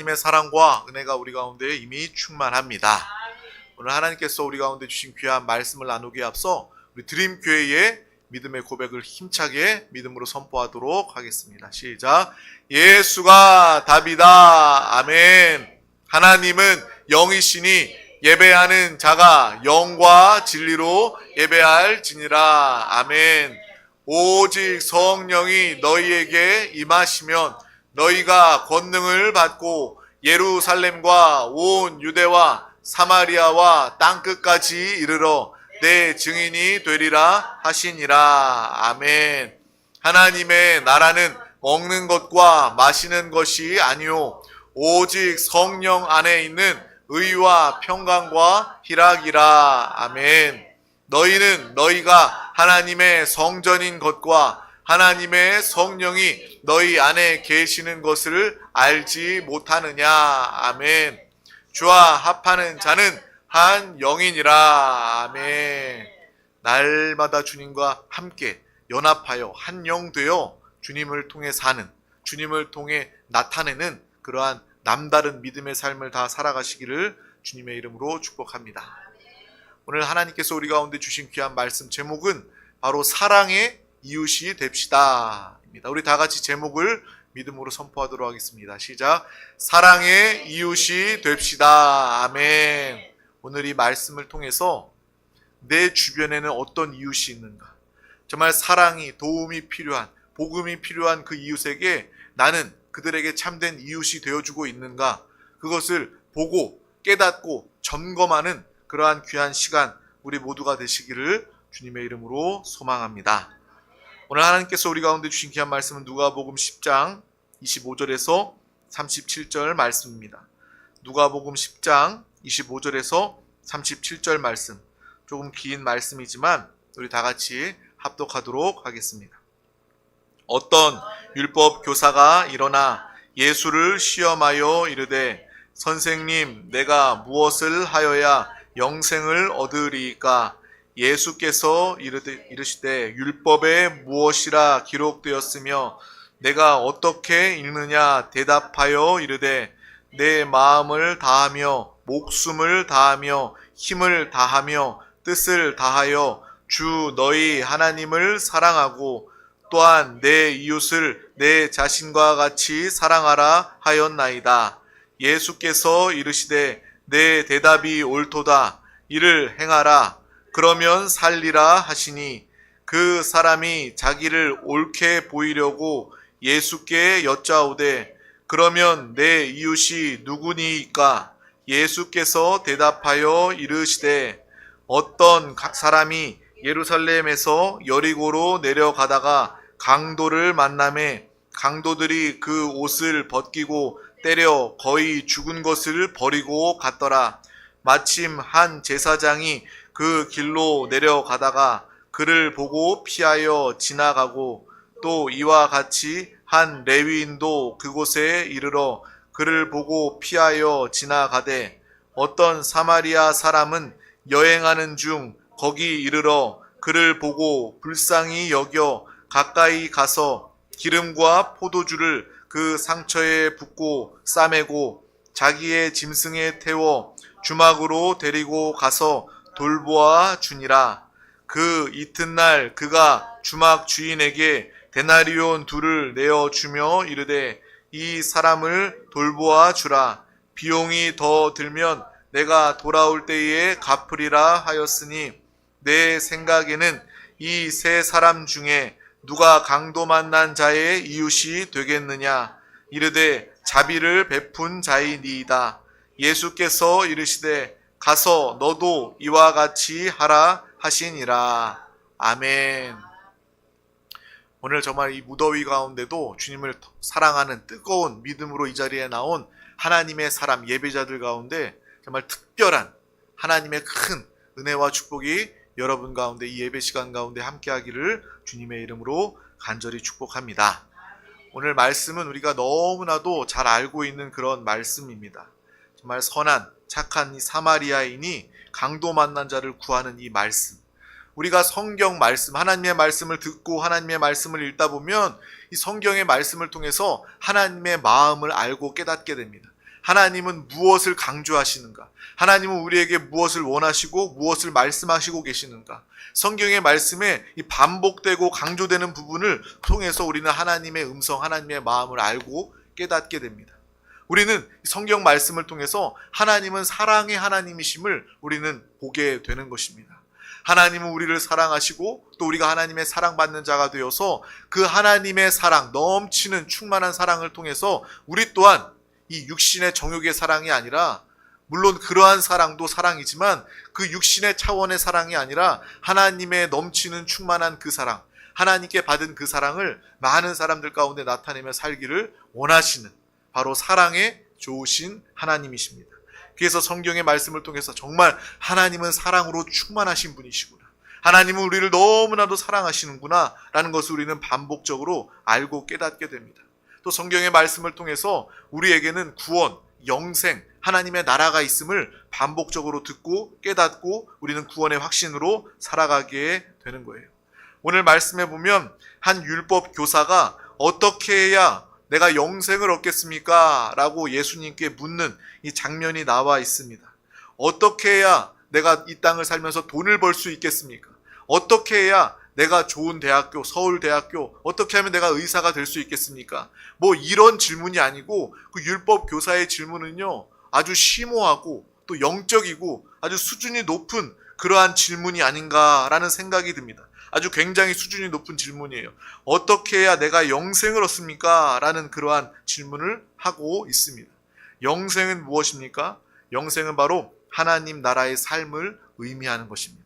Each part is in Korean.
하나님의 사랑과 은혜가 우리 가운데 이미 충만합니다. 오늘 하나님께서 우리 가운데 주신 귀한 말씀을 나누기에 앞서 우리 드림교회의 믿음의 고백을 힘차게 믿음으로 선포하도록 하겠습니다. 시작. 예수가 답이다. 아멘. 하나님은 영이시니 예배하는 자가 영과 진리로 예배할지니라. 아멘. 오직 성령이 너희에게 임하시면 너희가 권능을 받고 예루살렘과 온 유대와 사마리아와 땅끝까지 이르러 내 증인이 되리라 하시니라. 아멘. 하나님의 나라는 먹는 것과 마시는 것이 아니요 오직 성령 안에 있는 의와 평강과 희락이라. 아멘. 너희는 너희가 하나님의 성전인 것과 하나님의 성령이 너희 안에 계시는 것을 알지 못하느냐. 아멘. 주와 합하는 자는 한 영이니라. 아멘. 날마다 주님과 함께 연합하여 한 영 되어 주님을 통해 사는, 주님을 통해 나타내는 그러한 남다른 믿음의 삶을 다 살아가시기를 주님의 이름으로 축복합니다. 오늘 하나님께서 우리 가운데 주신 귀한 말씀 제목은 바로 사랑의 이웃이 됩시다 입니다. 우리 다 같이 제목을 믿음으로 선포하도록 하겠습니다. 시작. 사랑의 이웃이 됩시다. 아멘. 오늘 이 말씀을 통해서 내 주변에는 어떤 이웃이 있는가, 정말 사랑이, 도움이 필요한, 복음이 필요한 그 이웃에게 나는 그들에게 참된 이웃이 되어주고 있는가, 그것을 보고 깨닫고 점검하는 그러한 귀한 시간 우리 모두가 되시기를 주님의 이름으로 소망합니다. 오늘 하나님께서 우리 가운데 주신 귀한 말씀은 누가복음 10장 25절에서 37절 말씀입니다. 누가복음 10장 25절에서 37절 말씀, 조금 긴 말씀이지만 우리 다 같이 합독하도록 하겠습니다. 어떤 율법 교사가 일어나 예수를 시험하여 이르되 선생님, 내가 무엇을 하여야 영생을 얻으리이까? 예수께서 이르시되 율법에 무엇이라 기록되었으며 내가 어떻게 읽느냐 대답하여 이르되 내 마음을 다하며 목숨을 다하며 힘을 다하며 뜻을 다하여 주 너희 하나님을 사랑하고 또한 내 이웃을 내 자신과 같이 사랑하라 하였나이다. 예수께서 이르시되 내 대답이 옳도다. 이를 행하라. 그러면 살리라 하시니 그 사람이 자기를 옳게 보이려고 예수께 여짜오되 그러면 내 이웃이 누구니이까? 예수께서 대답하여 이르시되 어떤 사람이 예루살렘에서 여리고로 내려가다가 강도를 만나매 강도들이 그 옷을 벗기고 때려 거의 죽은 것을 버리고 갔더라. 마침 한 제사장이 그 길로 내려가다가 그를 보고 피하여 지나가고 또 이와 같이 한 레위인도 그곳에 이르러 그를 보고 피하여 지나가되 어떤 사마리아 사람은 여행하는 중 거기 이르러 그를 보고 불쌍히 여겨 가까이 가서 기름과 포도주를 그 상처에 붓고 싸매고 자기의 짐승에 태워 주막으로 데리고 가서 돌보아 주니라. 그 이튿날 그가 주막 주인에게 데나리온 둘을 내어주며 이르되 이 사람을 돌보아 주라. 비용이 더 들면 내가 돌아올 때에 갚으리라 하였으니 내 생각에는 이 세 사람 중에 누가 강도 만난 자의 이웃이 되겠느냐? 이르되 자비를 베푼 자이니이다. 예수께서 이르시되 가서 너도 이와 같이 하라 하시니라. 아멘. 오늘 정말 이 무더위 가운데도 주님을 사랑하는 뜨거운 믿음으로 이 자리에 나온 하나님의 사람 예배자들 가운데 정말 특별한 하나님의 큰 은혜와 축복이 여러분 가운데 이 예배 시간 가운데 함께하기를 주님의 이름으로 간절히 축복합니다. 오늘 말씀은 우리가 너무나도 잘 알고 있는 그런 말씀입니다. 정말 선한 착한 이 사마리아인이 강도 만난 자를 구하는 이 말씀, 우리가 성경 말씀, 하나님의 말씀을 듣고 하나님의 말씀을 읽다 보면 이 성경의 말씀을 통해서 하나님의 마음을 알고 깨닫게 됩니다. 하나님은 무엇을 강조하시는가? 하나님은 우리에게 무엇을 원하시고 무엇을 말씀하시고 계시는가? 성경의 말씀에 이 반복되고 강조되는 부분을 통해서 우리는 하나님의 음성, 하나님의 마음을 알고 깨닫게 됩니다. 우리는 성경 말씀을 통해서 하나님은 사랑의 하나님이심을 우리는 보게 되는 것입니다. 하나님은 우리를 사랑하시고 또 우리가 하나님의 사랑받는 자가 되어서 그 하나님의 사랑, 넘치는 충만한 사랑을 통해서 우리 또한 이 육신의 정욕의 사랑이 아니라, 물론 그러한 사랑도 사랑이지만 그 육신의 차원의 사랑이 아니라 하나님의 넘치는 충만한 그 사랑, 하나님께 받은 그 사랑을 많은 사람들 가운데 나타내며 살기를 원하시는 바로 사랑의 좋으신 하나님이십니다. 그래서 성경의 말씀을 통해서 정말 하나님은 사랑으로 충만하신 분이시구나, 하나님은 우리를 너무나도 사랑하시는구나 라는 것을 우리는 반복적으로 알고 깨닫게 됩니다. 또 성경의 말씀을 통해서 우리에게는 구원, 영생, 하나님의 나라가 있음을 반복적으로 듣고 깨닫고 우리는 구원의 확신으로 살아가게 되는 거예요. 오늘 말씀에 보면 한 율법 교사가 어떻게 해야 내가 영생을 얻겠습니까? 라고 예수님께 묻는 이 장면이 나와 있습니다. 어떻게 해야 내가 이 땅을 살면서 돈을 벌 수 있겠습니까? 어떻게 해야 내가 좋은 대학교, 서울대학교, 어떻게 하면 내가 의사가 될 수 있겠습니까? 뭐 이런 질문이 아니고 그 율법 교사의 질문은요, 아주 심오하고 또 영적이고 아주 수준이 높은 그러한 질문이 아닌가라는 생각이 듭니다. 아주 굉장히 수준이 높은 질문이에요. 어떻게 해야 내가 영생을 얻습니까? 라는 그러한 질문을 하고 있습니다. 영생은 무엇입니까? 영생은 바로 하나님 나라의 삶을 의미하는 것입니다.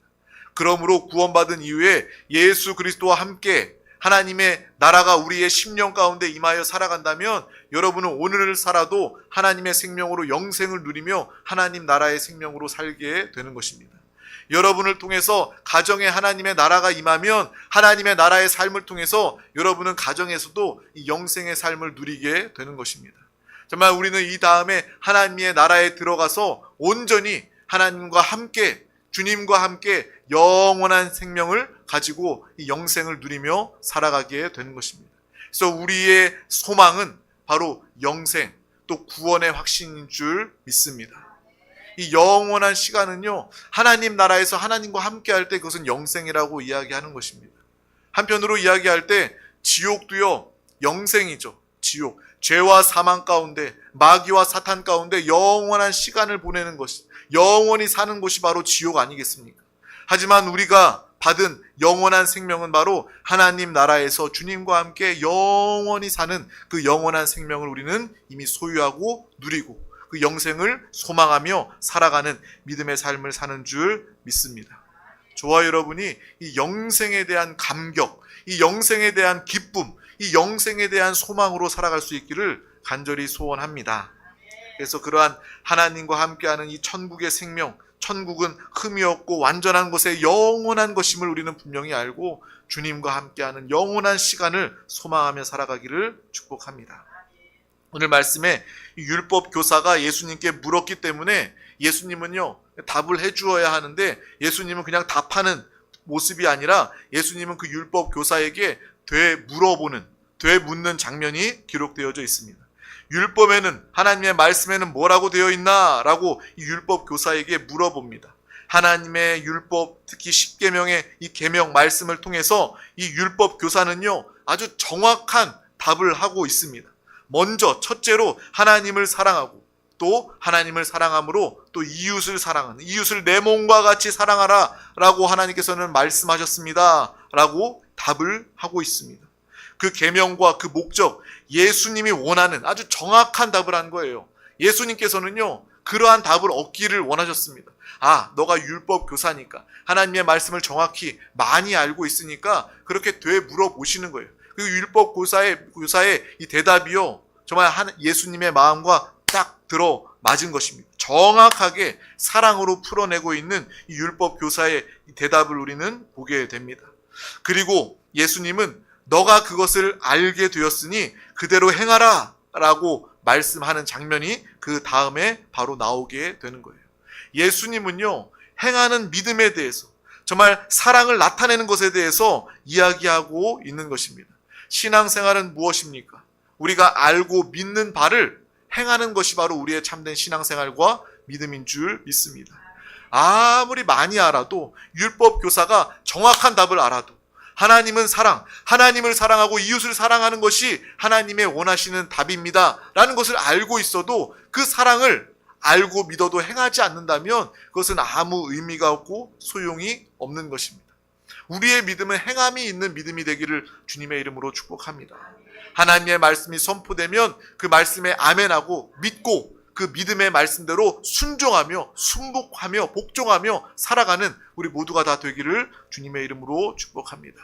그러므로 구원받은 이후에 예수 그리스도와 함께 하나님의 나라가 우리의 심령 가운데 임하여 살아간다면 여러분은 오늘을 살아도 하나님의 생명으로 영생을 누리며 하나님 나라의 생명으로 살게 되는 것입니다. 여러분을 통해서 가정에 하나님의 나라가 임하면 하나님의 나라의 삶을 통해서 여러분은 가정에서도 이 영생의 삶을 누리게 되는 것입니다. 정말 우리는 이 다음에 하나님의 나라에 들어가서 온전히 하나님과 함께, 주님과 함께 영원한 생명을 가지고 이 영생을 누리며 살아가게 되는 것입니다. 그래서 우리의 소망은 바로 영생, 또 구원의 확신인 줄 믿습니다. 이 영원한 시간은요, 하나님 나라에서 하나님과 함께 할 때 그것은 영생이라고 이야기하는 것입니다. 한편으로 이야기할 때 지옥도요, 영생이죠. 지옥, 죄와 사망 가운데, 마귀와 사탄 가운데 영원한 시간을 보내는 것, 영원히 사는 곳이 바로 지옥 아니겠습니까? 하지만 우리가 받은 영원한 생명은 바로 하나님 나라에서 주님과 함께 영원히 사는 그 영원한 생명을 우리는 이미 소유하고 누리고 그 영생을 소망하며 살아가는 믿음의 삶을 사는 줄 믿습니다. 저와 여러분이 이 영생에 대한 감격, 이 영생에 대한 기쁨, 이 영생에 대한 소망으로 살아갈 수 있기를 간절히 소원합니다. 그래서 그러한 하나님과 함께하는 이 천국의 생명, 천국은 흠이 없고 완전한 것에 영원한 것임을 우리는 분명히 알고 주님과 함께하는 영원한 시간을 소망하며 살아가기를 축복합니다. 오늘 말씀에 율법 교사가 예수님께 물었기 때문에 예수님은요, 답을 해주어야 하는데 예수님은 그냥 답하는 모습이 아니라 예수님은 그 율법 교사에게 되묻는 장면이 기록되어져 있습니다. 율법에는, 하나님의 말씀에는 뭐라고 되어 있나? 라고 이 율법 교사에게 물어봅니다. 하나님의 율법, 특히 10계명의 이 계명 말씀을 통해서 이 율법 교사는요, 아주 정확한 답을 하고 있습니다. 먼저 첫째로 하나님을 사랑하고 또 하나님을 사랑함으로 또 이웃을 사랑하는, 이웃을 내 몸과 같이 사랑하라 라고 하나님께서는 말씀하셨습니다 라고 답을 하고 있습니다. 그 계명과 그 목적, 예수님이 원하는 아주 정확한 답을 한 거예요. 예수님께서는요, 그러한 답을 얻기를 원하셨습니다. 아, 너가 율법 교사니까, 하나님의 말씀을 정확히 많이 알고 있으니까 그렇게 되물어보시는 거예요. 그 율법 교사의 이 대답이요, 정말 예수님의 마음과 딱 들어 맞은 것입니다. 정확하게 사랑으로 풀어내고 있는 이 율법 교사의 이 대답을 우리는 보게 됩니다. 그리고 예수님은 너가 그것을 알게 되었으니 그대로 행하라 라고 말씀하는 장면이 그 다음에 바로 나오게 되는 거예요. 예수님은요, 행하는 믿음에 대해서, 정말 사랑을 나타내는 것에 대해서 이야기하고 있는 것입니다. 신앙생활은 무엇입니까? 우리가 알고 믿는 바를 행하는 것이 바로 우리의 참된 신앙생활과 믿음인 줄 믿습니다. 아무리 많이 알아도, 율법 교사가 정확한 답을 알아도, 하나님은 사랑, 하나님을 사랑하고 이웃을 사랑하는 것이 하나님의 원하시는 답입니다 라는 것을 알고 있어도 그 사랑을 알고 믿어도 행하지 않는다면 그것은 아무 의미가 없고 소용이 없는 것입니다. 우리의 믿음은 행함이 있는 믿음이 되기를 주님의 이름으로 축복합니다. 하나님의 말씀이 선포되면 그 말씀에 아멘하고 믿고 그 믿음의 말씀대로 순종하며 순복하며 복종하며 살아가는 우리 모두가 다 되기를 주님의 이름으로 축복합니다.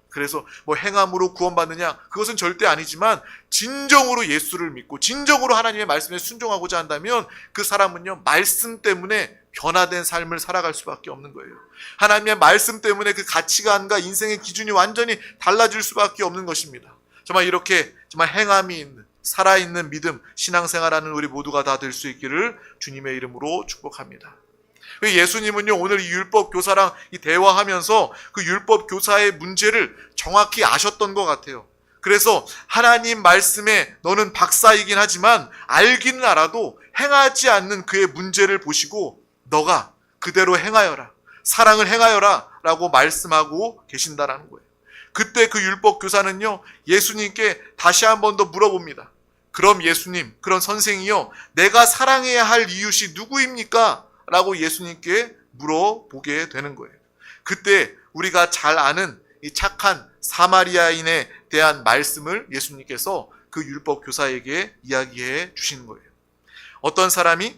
그래서 행함으로 구원받느냐? 그것은 절대 아니지만 진정으로 예수를 믿고 진정으로 하나님의 말씀에 순종하고자 한다면 그 사람은요, 말씀 때문에 변화된 삶을 살아갈 수밖에 없는 거예요. 하나님의 말씀 때문에 그 가치관과 인생의 기준이 완전히 달라질 수밖에 없는 것입니다. 정말 이렇게 정말 행함이 있는 살아있는 믿음, 신앙생활하는 우리 모두가 다 될 수 있기를 주님의 이름으로 축복합니다. 예수님은요, 오늘 이 율법 교사랑 이 대화하면서 그 율법 교사의 문제를 정확히 아셨던 것 같아요. 그래서 하나님 말씀에 너는 박사이긴 하지만 알기는 알아도 행하지 않는 그의 문제를 보시고 너가 그대로 행하여라, 사랑을 행하여라 라고 말씀하고 계신다라는 거예요. 그때 그 율법 교사는요, 예수님께 다시 한 번 더 물어봅니다. 그럼 예수님, 그런 선생이요, 내가 사랑해야 할 이웃이 누구입니까? 라고 예수님께 물어보게 되는 거예요. 그때 우리가 잘 아는 이 착한 사마리아인에 대한 말씀을 예수님께서 그 율법 교사에게 이야기해 주시는 거예요. 어떤 사람이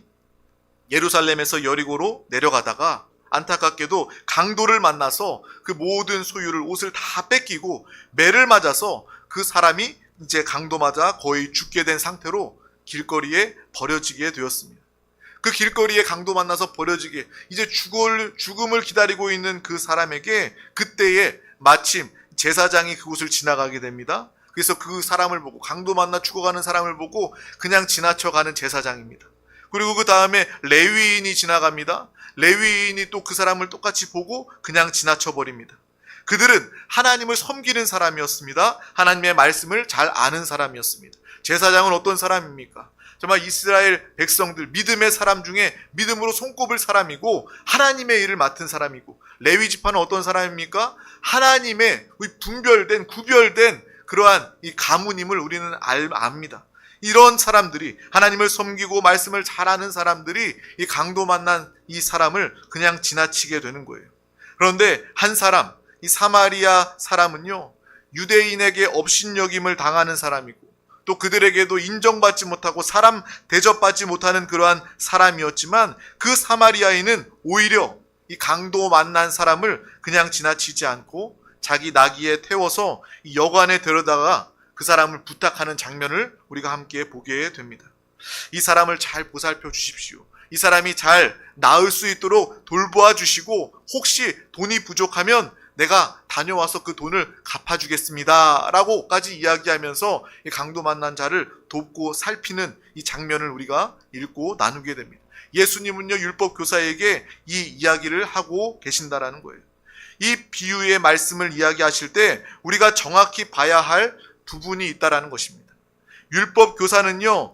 예루살렘에서 여리고로 내려가다가 안타깝게도 강도를 만나서 그 모든 소유를, 옷을 다 뺏기고 매를 맞아서 그 사람이 이제 강도 맞아 거의 죽게 된 상태로 길거리에 버려지게 되었습니다. 그 길거리에 강도 만나서 버려지게 이제 죽음을 기다리고 있는 그 사람에게 그때에 마침 제사장이 그곳을 지나가게 됩니다. 그래서 그 사람을 보고, 강도 만나 죽어가는 사람을 보고 그냥 지나쳐가는 제사장입니다. 그리고 그 다음에 레위인이 지나갑니다. 레위인이 또 그 사람을 똑같이 보고 그냥 지나쳐 버립니다. 그들은 하나님을 섬기는 사람이었습니다. 하나님의 말씀을 잘 아는 사람이었습니다. 제사장은 어떤 사람입니까? 정말 이스라엘 백성들, 믿음의 사람 중에 믿음으로 손꼽을 사람이고 하나님의 일을 맡은 사람이고, 레위 지파는 어떤 사람입니까? 하나님의 분별된, 구별된 그러한 이 가문임을 우리는 압니다. 이런 사람들이, 하나님을 섬기고 말씀을 잘 아는 사람들이 이 강도 만난 이 사람을 그냥 지나치게 되는 거예요. 그런데 한 사람, 이 사마리아 사람은요, 유대인에게 업신여김을 당하는 사람이고 또 그들에게도 인정받지 못하고 사람 대접받지 못하는 그러한 사람이었지만 그 사마리아인은 오히려 이 강도 만난 사람을 그냥 지나치지 않고 자기 나귀에 태워서 이 여관에 데려다가 그 사람을 부탁하는 장면을 우리가 함께 보게 됩니다. 이 사람을 잘 보살펴 주십시오. 이 사람이 잘 나을 수 있도록 돌보아 주시고 혹시 돈이 부족하면 내가 다녀와서 그 돈을 갚아주겠습니다 라고까지 이야기하면서 이 강도 만난 자를 돕고 살피는 이 장면을 우리가 읽고 나누게 됩니다. 예수님은요, 율법 교사에게 이 이야기를 하고 계신다라는 거예요. 이 비유의 말씀을 이야기하실 때 우리가 정확히 봐야 할 부분이 있다라는 것입니다. 율법 교사는요,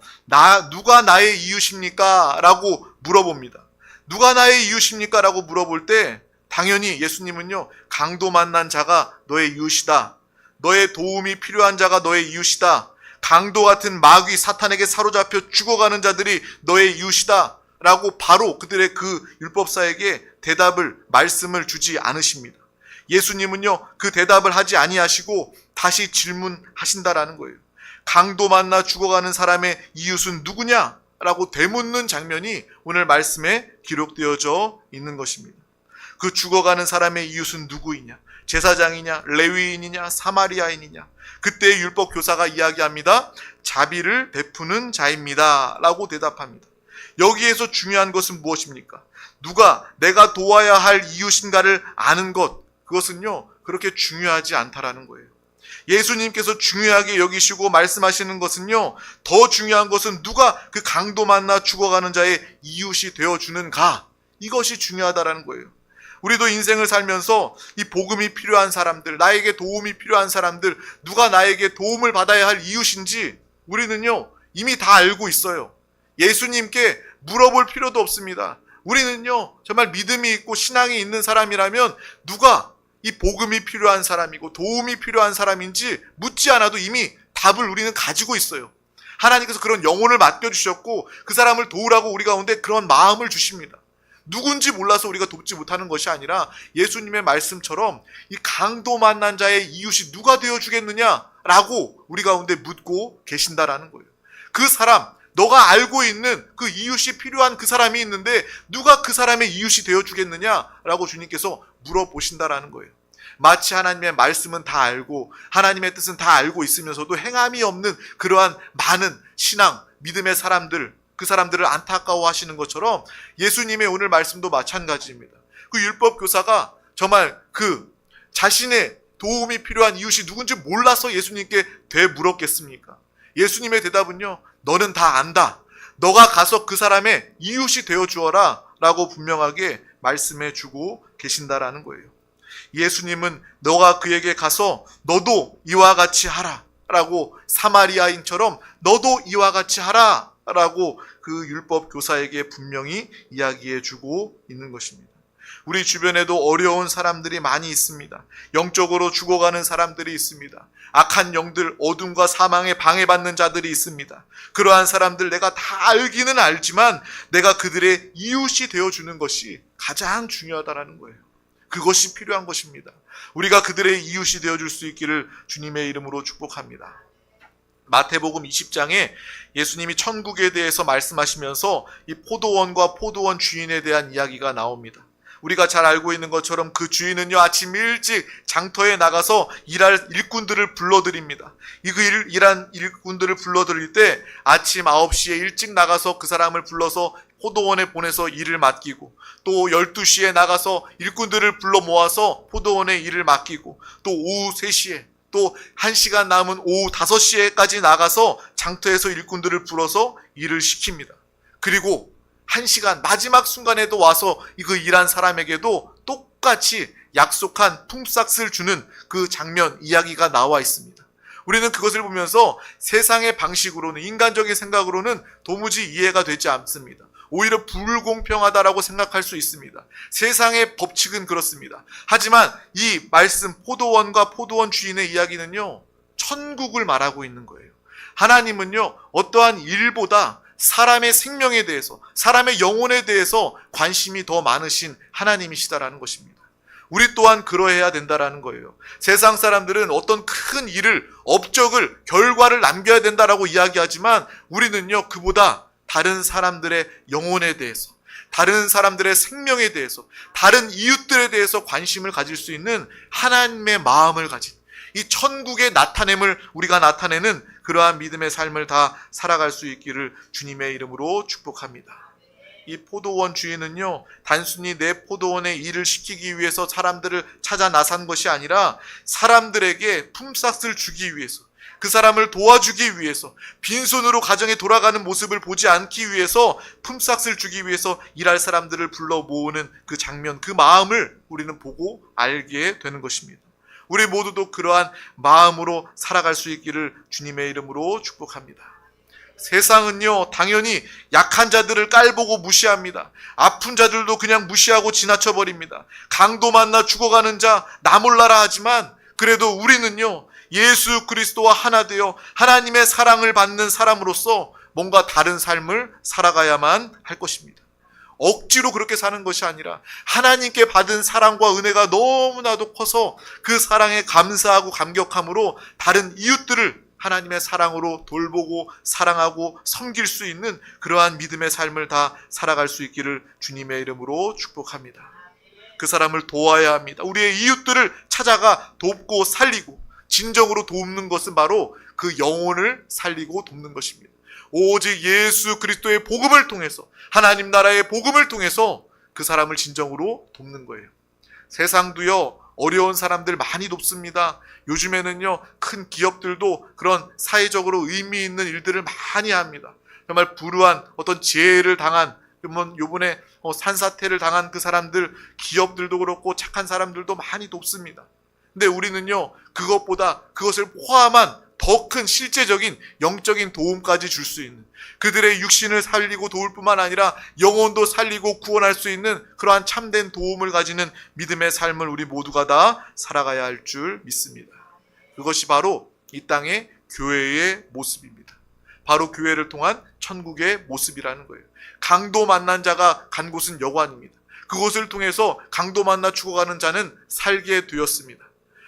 누가 나의 이웃입니까? 라고 물어봅니다. 누가 나의 이웃입니까? 라고 물어볼 때 당연히 예수님은요, 강도 만난 자가 너의 이웃이다. 너의 도움이 필요한 자가 너의 이웃이다. 강도 같은 마귀 사탄에게 사로잡혀 죽어가는 자들이 너의 이웃이다. 라고 바로 그들의 그 율법사에게 말씀을 주지 않으십니다. 예수님은요, 그 대답을 하지 아니하시고 다시 질문하신다라는 거예요. 강도 만나 죽어가는 사람의 이웃은 누구냐? 라고 되묻는 장면이 오늘 말씀에 기록되어져 있는 것입니다. 그 죽어가는 사람의 이웃은 누구이냐? 제사장이냐? 레위인이냐? 사마리아인이냐? 그때 율법 교사가 이야기합니다. 자비를 베푸는 자입니다. 라고 대답합니다. 여기에서 중요한 것은 무엇입니까? 누가 내가 도와야 할 이웃인가를 아는 것, 그것은요, 그렇게 중요하지 않다라는 거예요. 예수님께서 중요하게 여기시고 말씀하시는 것은요, 더 중요한 것은 누가 그 강도 만나 죽어가는 자의 이웃이 되어주는가, 이것이 중요하다라는 거예요. 우리도 인생을 살면서 이 복음이 필요한 사람들, 나에게 도움이 필요한 사람들, 누가 나에게 도움을 받아야 할 이웃인지 우리는요, 이미 다 알고 있어요. 예수님께 물어볼 필요도 없습니다. 우리는요, 정말 믿음이 있고 신앙이 있는 사람이라면 누가 이 복음이 필요한 사람이고 도움이 필요한 사람인지 묻지 않아도 이미 답을 우리는 가지고 있어요. 하나님께서 그런 영혼을 맡겨주셨고 그 사람을 도우라고 우리 가운데 그런 마음을 주십니다. 누군지 몰라서 우리가 돕지 못하는 것이 아니라 예수님의 말씀처럼 이 강도 만난 자의 이웃이 누가 되어주겠느냐라고 우리 가운데 묻고 계신다라는 거예요. 그 사람, 너가 알고 있는 그 이웃이 필요한 그 사람이 있는데 누가 그 사람의 이웃이 되어주겠느냐라고 주님께서 물어보신다라는 거예요. 마치 하나님의 말씀은 다 알고 하나님의 뜻은 다 알고 있으면서도 행함이 없는 그러한 많은 신앙, 믿음의 사람들, 그 사람들을 안타까워 하시는 것처럼 예수님의 오늘 말씀도 마찬가지입니다. 그 율법 교사가 정말 그 자신의 도움이 필요한 이웃이 누군지 몰라서 예수님께 되물었겠습니까? 예수님의 대답은요, 너는 다 안다. 너가 가서 그 사람의 이웃이 되어 주어라 라고 분명하게 말씀해 주고 계신다라는 거예요. 예수님은 너가 그에게 가서 너도 이와 같이 하라 라고, 사마리아인처럼 너도 이와 같이 하라 라고 그 율법 교사에게 분명히 이야기해 주고 있는 것입니다. 우리 주변에도 어려운 사람들이 많이 있습니다. 영적으로 죽어가는 사람들이 있습니다. 악한 영들, 어둠과 사망에 방해받는 자들이 있습니다. 그러한 사람들 내가 다 알기는 알지만 내가 그들의 이웃이 되어주는 것이 가장 중요하다는 거예요. 그것이 필요한 것입니다. 우리가 그들의 이웃이 되어줄 수 있기를 주님의 이름으로 축복합니다. 마태복음 20장에 예수님이 천국에 대해서 말씀하시면서 이 포도원과 포도원 주인에 대한 이야기가 나옵니다. 우리가 잘 알고 있는 것처럼 그 주인은요, 아침 일찍 장터에 나가서 일할 일꾼들을 불러드립니다. 일한 일꾼들을 불러드릴 때 아침 9시에 일찍 나가서 그 사람을 불러서 포도원에 보내서 일을 맡기고, 또 12시에 나가서 일꾼들을 불러 모아서 포도원에 일을 맡기고, 또 오후 3시에, 또 1시간 남은 오후 5시에까지 나가서 장터에서 일꾼들을 불러서 일을 시킵니다. 그리고 1시간 마지막 순간에도 와서 그 일한 사람에게도 똑같이 약속한 품삯을 주는 그 장면, 이야기가 나와 있습니다. 우리는 그것을 보면서 세상의 방식으로는, 인간적인 생각으로는 도무지 이해가 되지 않습니다. 오히려 불공평하다라고 생각할 수 있습니다. 세상의 법칙은 그렇습니다. 하지만 이 말씀, 포도원과 포도원 주인의 이야기는요, 천국을 말하고 있는 거예요. 하나님은요, 어떠한 일보다 사람의 생명에 대해서, 사람의 영혼에 대해서 관심이 더 많으신 하나님이시다라는 것입니다. 우리 또한 그러해야 된다라는 거예요. 세상 사람들은 어떤 큰 일을, 업적을, 결과를 남겨야 된다라고 이야기하지만 우리는요, 그보다 다른 사람들의 영혼에 대해서, 다른 사람들의 생명에 대해서, 다른 이웃들에 대해서 관심을 가질 수 있는 하나님의 마음을 가진, 이 천국의 나타냄을 우리가 나타내는 그러한 믿음의 삶을 다 살아갈 수 있기를 주님의 이름으로 축복합니다. 이 포도원 주인은요, 단순히 내 포도원에 일을 시키기 위해서 사람들을 찾아 나선 것이 아니라 사람들에게 품삯을 주기 위해서, 그 사람을 도와주기 위해서, 빈손으로 가정에 돌아가는 모습을 보지 않기 위해서 품삯을 주기 위해서 일할 사람들을 불러 모으는 그 장면, 그 마음을 우리는 보고 알게 되는 것입니다. 우리 모두도 그러한 마음으로 살아갈 수 있기를 주님의 이름으로 축복합니다. 세상은요, 당연히 약한 자들을 깔보고 무시합니다. 아픈 자들도 그냥 무시하고 지나쳐버립니다. 강도 만나 죽어가는 자 나 몰라라 하지만 그래도 우리는요, 예수 그리스도와 하나 되어 하나님의 사랑을 받는 사람으로서 뭔가 다른 삶을 살아가야만 할 것입니다. 억지로 그렇게 사는 것이 아니라 하나님께 받은 사랑과 은혜가 너무나도 커서 그 사랑에 감사하고 감격함으로 다른 이웃들을 하나님의 사랑으로 돌보고 사랑하고 섬길 수 있는 그러한 믿음의 삶을 다 살아갈 수 있기를 주님의 이름으로 축복합니다. 그 사람을 도와야 합니다. 우리의 이웃들을 찾아가 돕고 살리고, 진정으로 돕는 것은 바로 그 영혼을 살리고 돕는 것입니다. 오직 예수 그리스도의 복음을 통해서, 하나님 나라의 복음을 통해서 그 사람을 진정으로 돕는 거예요. 세상도요, 어려운 사람들 많이 돕습니다. 요즘에는요, 큰 기업들도 그런 사회적으로 의미 있는 일들을 많이 합니다. 정말 불우한 어떤 재해를 당한, 요번에 산사태를 당한 그 사람들, 기업들도 그렇고 착한 사람들도 많이 돕습니다. 근데 우리는요, 그것보다 그것을 포함한 더 큰 실제적인 영적인 도움까지 줄 수 있는, 그들의 육신을 살리고 도울 뿐만 아니라 영혼도 살리고 구원할 수 있는 그러한 참된 도움을 가지는 믿음의 삶을 우리 모두가 다 살아가야 할 줄 믿습니다. 그것이 바로 이 땅의 교회의 모습입니다. 바로 교회를 통한 천국의 모습이라는 거예요. 강도 만난 자가 간 곳은 여관입니다. 그것을 통해서 강도 만나 죽어가는 자는 살게 되었습니다.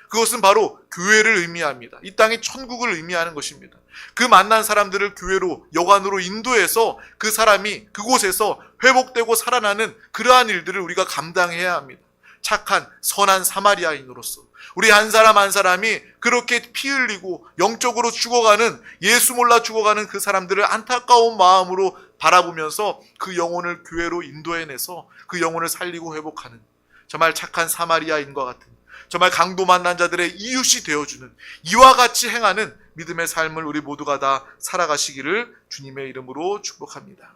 그것은 바로 교회를 의미합니다. 이 땅의 천국을 의미하는 것입니다. 그 만난 사람들을 교회로, 여관으로 인도해서 그 사람이 그곳에서 회복되고 살아나는 그러한 일들을 우리가 감당해야 합니다. 착한 선한 사마리아인으로서 우리 한 사람 한 사람이 그렇게 피 흘리고 영적으로 죽어가는, 예수 몰라 죽어가는 그 사람들을 안타까운 마음으로 바라보면서 그 영혼을 교회로 인도해내서 그 영혼을 살리고 회복하는, 정말 착한 사마리아인과 같은, 정말 강도 만난 자들의 이웃이 되어주는, 이와 같이 행하는 믿음의 삶을 우리 모두가 다 살아가시기를 주님의 이름으로 축복합니다.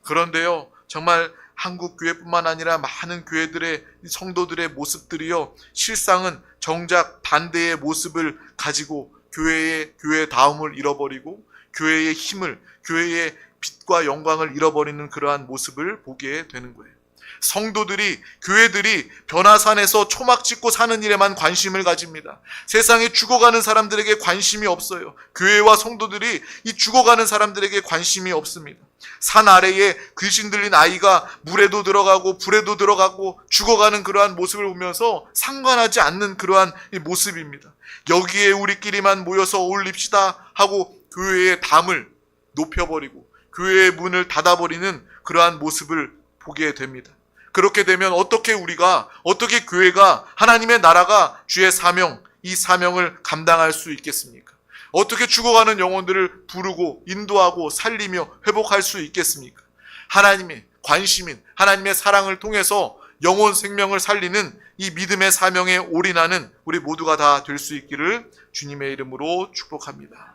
그런데요, 정말 한국 교회뿐만 아니라 많은 교회들의 성도들의 모습들이요, 실상은 정작 반대의 모습을 가지고 교회의 다움을 잃어버리고 교회의 힘을, 교회의 빛과 영광을 잃어버리는 그러한 모습을 보게 되는 거예요. 성도들이, 교회들이 변화산에서 초막 짓고 사는 일에만 관심을 가집니다. 세상에 죽어가는 사람들에게 관심이 없어요. 교회와 성도들이 이 죽어가는 사람들에게 관심이 없습니다. 산 아래에 귀신 들린 아이가 물에도 들어가고 불에도 들어가고 죽어가는 그러한 모습을 보면서 상관하지 않는 그러한 모습입니다. 여기에 우리끼리만 모여서 어울립시다 하고 교회의 담을 높여버리고 교회의 문을 닫아버리는 그러한 모습을 보게 됩니다. 그렇게 되면 어떻게 교회가, 하나님의 나라가 주의 사명, 이 사명을 감당할 수 있겠습니까? 어떻게 죽어가는 영혼들을 부르고 인도하고 살리며 회복할 수 있겠습니까? 하나님의 관심인, 하나님의 사랑을 통해서 영혼 생명을 살리는 이 믿음의 사명에 올인하는 우리 모두가 다 될 수 있기를 주님의 이름으로 축복합니다.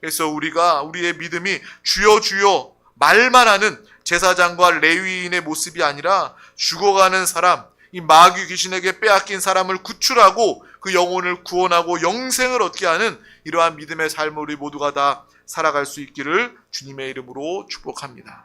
그래서 우리의 믿음이 주여 주여 말만 하는 제사장과 레위인의 모습이 아니라 죽어가는 사람, 이 마귀 귀신에게 빼앗긴 사람을 구출하고 그 영혼을 구원하고 영생을 얻게 하는 이러한 믿음의 삶을 우리 모두가 다 살아갈 수 있기를 주님의 이름으로 축복합니다.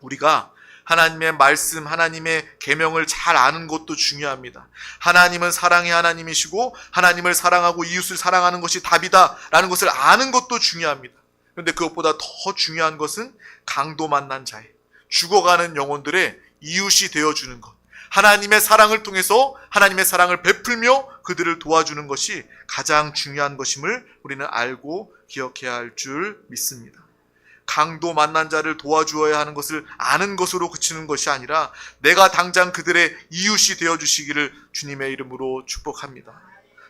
우리가 하나님의 말씀, 하나님의 계명을 잘 아는 것도 중요합니다. 하나님은 사랑의 하나님이시고 하나님을 사랑하고 이웃을 사랑하는 것이 답이다라는 것을 아는 것도 중요합니다. 그런데 그것보다 더 중요한 것은 강도 만난 자의, 죽어가는 영혼들의 이웃이 되어주는 것, 하나님의 사랑을 통해서 하나님의 사랑을 베풀며 그들을 도와주는 것이 가장 중요한 것임을 우리는 알고 기억해야 할 줄 믿습니다. 강도 만난 자를 도와주어야 하는 것을 아는 것으로 그치는 것이 아니라 내가 당장 그들의 이웃이 되어주시기를 주님의 이름으로 축복합니다.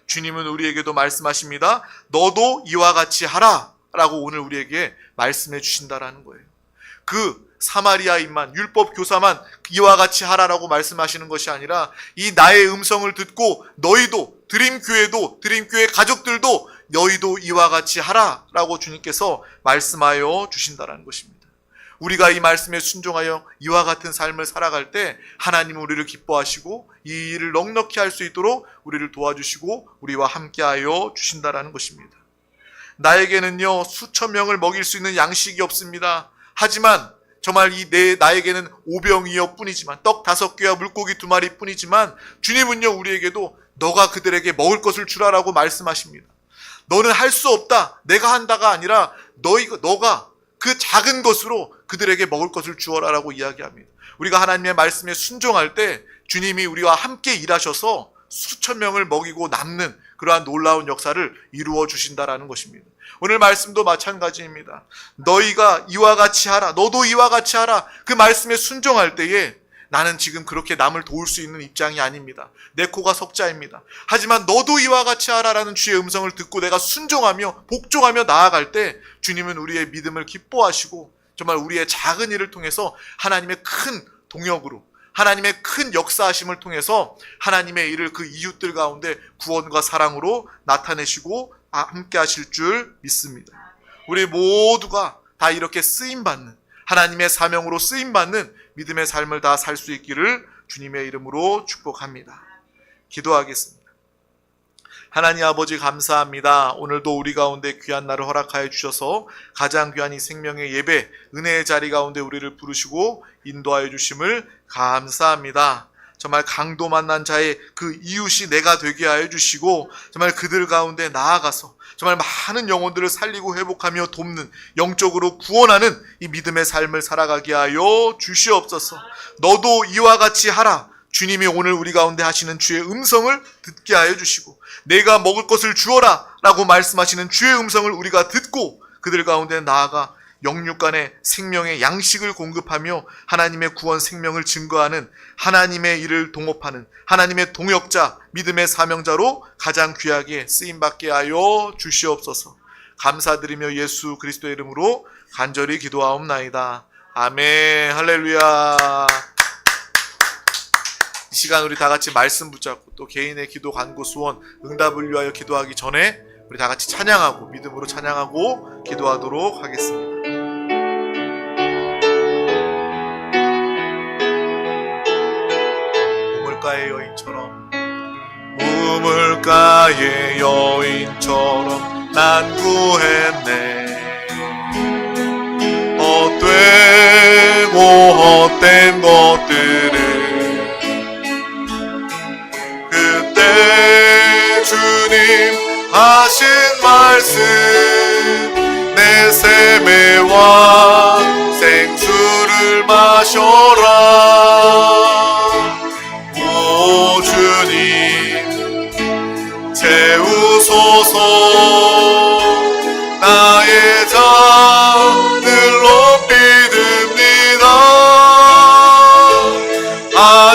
주님은 우리에게도 말씀하십니다. 너도 이와 같이 하라 라고 오늘 우리에게 말씀해 주신다라는 거예요. 그 사마리아인만, 율법 교사만 이와 같이 하라라고 말씀하시는 것이 아니라 이 나의 음성을 듣고 너희도, 드림교회 가족들도 너희도 이와 같이 하라라고 주님께서 말씀하여 주신다라는 것입니다. 우리가 이 말씀에 순종하여 이와 같은 삶을 살아갈 때 하나님은 우리를 기뻐하시고 이 일을 넉넉히 할 수 있도록 우리를 도와주시고 우리와 함께하여 주신다라는 것입니다. 나에게는요, 수천 명을 먹일 수 있는 양식이 없습니다. 하지만 정말 나에게는 5병이여 뿐이지만, 떡 5개와 물고기 2마리 뿐이지만 주님은요, 우리에게도 너가 그들에게 먹을 것을 주라라고 말씀하십니다. 너는 할 수 없다, 내가 한다가 아니라 너가 그 작은 것으로 그들에게 먹을 것을 주어라라고 이야기합니다. 우리가 하나님의 말씀에 순종할 때 주님이 우리와 함께 일하셔서 수천 명을 먹이고 남는 그러한 놀라운 역사를 이루어 주신다라는 것입니다. 오늘 말씀도 마찬가지입니다. 너희가 이와 같이 하라, 너도 이와 같이 하라, 그 말씀에 순종할 때에 나는 지금 그렇게 남을 도울 수 있는 입장이 아닙니다. 내 코가 석자입니다. 하지만 너도 이와 같이 하라라는 주의 음성을 듣고 내가 순종하며 복종하며 나아갈 때 주님은 우리의 믿음을 기뻐하시고 정말 우리의 작은 일을 통해서 하나님의 큰 동역으로, 하나님의 큰 역사하심을 통해서 하나님의 일을 그 이웃들 가운데 구원과 사랑으로 나타내시고 함께 하실 줄 믿습니다. 우리 모두가 다 이렇게 쓰임받는, 하나님의 사명으로 쓰임받는 믿음의 삶을 다 살 수 있기를 주님의 이름으로 축복합니다. 기도하겠습니다. 하나님 아버지 감사합니다. 오늘도 우리 가운데 귀한 날을 허락하여 주셔서 가장 귀한 이 생명의 예배, 은혜의 자리 가운데 우리를 부르시고 인도하여 주심을 감사합니다. 정말 강도 만난 자의 그 이웃이 내가 되게 하여 주시고 정말 그들 가운데 나아가서 정말 많은 영혼들을 살리고 회복하며 돕는, 영적으로 구원하는 이 믿음의 삶을 살아가게 하여 주시옵소서. 너도 이와 같이 하라. 주님이 오늘 우리 가운데 하시는 주의 음성을 듣게 하여 주시고, 내가 먹을 것을 주어라 라고 말씀하시는 주의 음성을 우리가 듣고 그들 가운데 나아가 영육간의 생명의 양식을 공급하며 하나님의 구원 생명을 증거하는, 하나님의 일을 동업하는 하나님의 동역자, 믿음의 사명자로 가장 귀하게 쓰임받게 하여 주시옵소서. 감사드리며 예수 그리스도의 이름으로 간절히 기도하옵나이다. 아멘. 할렐루야. 이 시간 우리 다 같이 말씀 붙잡고 또 개인의 기도, 간구, 소원, 응답을 위하여 기도하기 전에 우리 다 같이 찬양하고 믿음으로 찬양하고 기도하도록 하겠습니다. 우물가의 여인처럼, 우물가의 여인처럼 난 구했네. 헛되고 헛된 것들을 그때 주님 하신 말씀, 내 샘의 왕 생수를 마셔라.